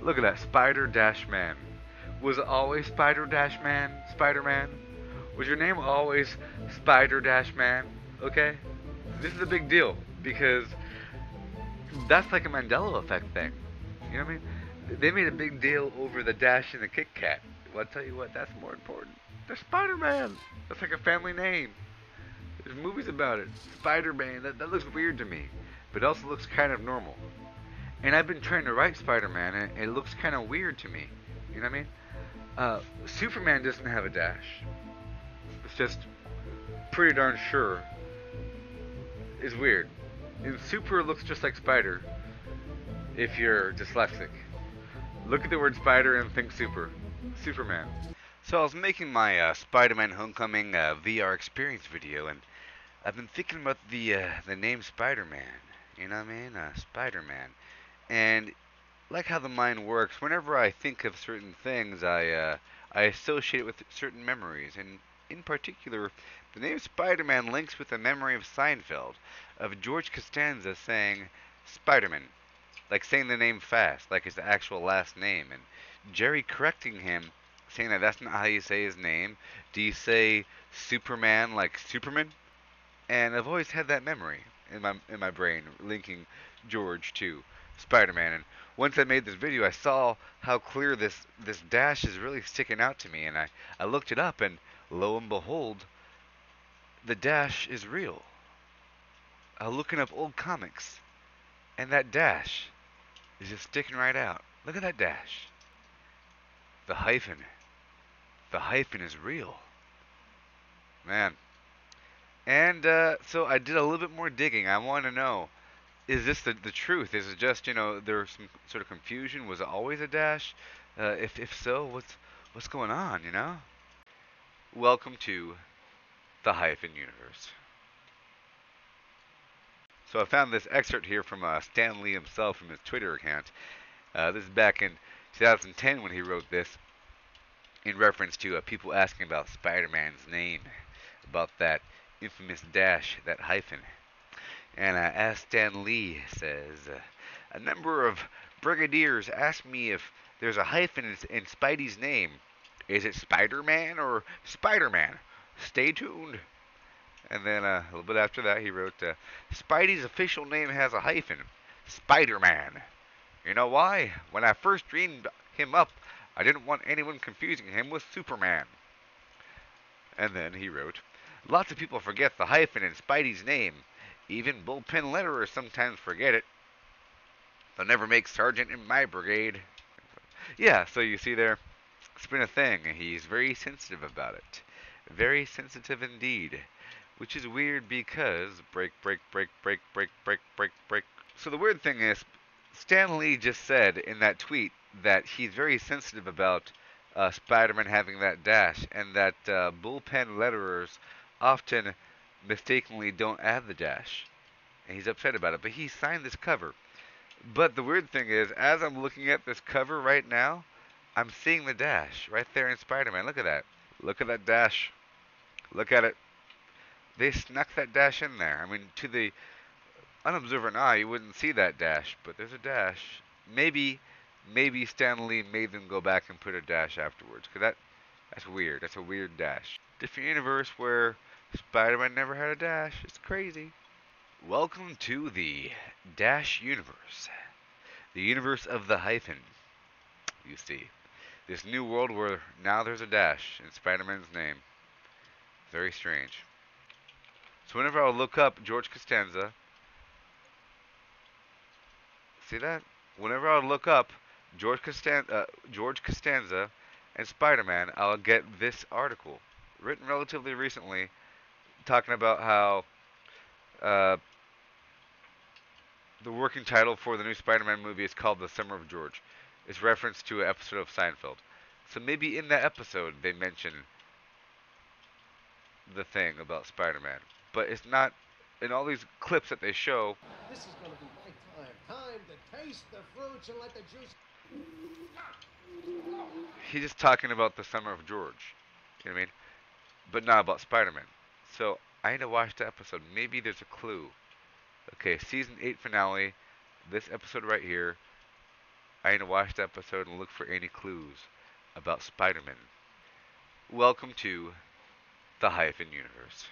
Look at that, Spider-Man. Was it always Spider-Man? Spider-Man? Was your name always Spider-Man? Okay? This is a big deal because that's like a Mandela effect thing. You know what I mean? They made a big deal over the Dash and the Kit Kat. Well, I'll tell you what, that's more important. They're Spider-Man. That's like a family name. There's movies about it. Spider-Man. That looks weird to me, but it also looks kind of normal. And I've been trying to write Spider-Man, and it looks kind of weird to me. You know what I mean? Superman doesn't have a dash. It's just pretty darn sure is weird. And Super looks just like Spider if you're dyslexic. Look at the word spider and think super. Superman. So I was making my Spider-Man Homecoming VR experience video, and I've been thinking about the name Spider-Man. You know what I mean? Spider-Man. And like how the mind works, whenever I think of certain things, I associate it with certain memories, and in particular, the name Spider-Man links with a memory of Seinfeld, of George Costanza saying Spider-Man, like saying the name fast, like it's the actual last name, and Jerry correcting him, saying that that's not how you say his name. Do you say Superman like Superman? And I've always had that memory in my brain, linking George to Spider-Man. And once I made this video, I saw how clear this dash is really sticking out to me, and I looked it up, and lo and behold, the dash is real. Looking up old comics, and that dash is just sticking right out. Look at that dash. The hyphen. The hyphen is real. Man. And so I did a little bit more digging. I want to know, is this the truth? Is it just, there was some sort of confusion? Was it always a dash? If so, what's going on? Welcome to the hyphen universe. So I found this excerpt here from Stan Lee himself from his Twitter account. This is back in 2010 when he wrote this, in reference to people asking about Spider-Man's name, about that infamous dash, that hyphen. And as Stan Lee says, a number of brigadiers asked me if there's a hyphen in Spidey's name. Is it Spider-Man or Spider-Man? Stay tuned. And then a little bit after that, he wrote, Spidey's official name has a hyphen. Spider-Man. You know why? When I first dreamed him up, I didn't want anyone confusing him with Superman. And then he wrote, lots of people forget the hyphen in Spidey's name. Even bullpen letterers sometimes forget it. They'll never make sergeant in my brigade. Yeah, so you see there, it's been a thing. He's very sensitive about it. Very sensitive indeed. Which is weird because break, break, break, break, break, break, break, break. So the weird thing is, Stan Lee just said in that tweet that he's very sensitive about Spider-Man having that dash, and that bullpen letterers often mistakenly don't add the dash. And he's upset about it, but he signed this cover. But the weird thing is, as I'm looking at this cover right now, I'm seeing the dash right there in Spider-Man. Look at that. Look at that dash. Look at it. They snuck that dash in there. I mean, to the unobservant eye, you wouldn't see that dash, but there's a dash. Maybe Stan Lee made them go back and put a dash afterwards, because that's weird. That's a weird dash. Different universe where Spider-Man never had a dash. It's crazy. Welcome to the Dash universe. The universe of the hyphen, you see. This new world where now there's a dash in Spider-Man's name. Very strange. So whenever I look up George Costanza, see that? Whenever I look up George Costanza and Spider-Man, I'll get this article, written relatively recently, talking about how the working title for the new Spider-Man movie is called The Summer of George. It's reference to an episode of Seinfeld. So maybe in that episode they mention the thing about Spider-Man. But it's not in all these clips that they show. This is going to be my time. Time to taste the fruits and let the juice. He's just talking about the Summer of George. You know what I mean? But not about Spider-Man. So I need to watch the episode. Maybe there's a clue. Okay, season 8 finale. This episode right here. I need to watch the episode and look for any clues about Spider-Man. Welcome to the Hyphen Universe.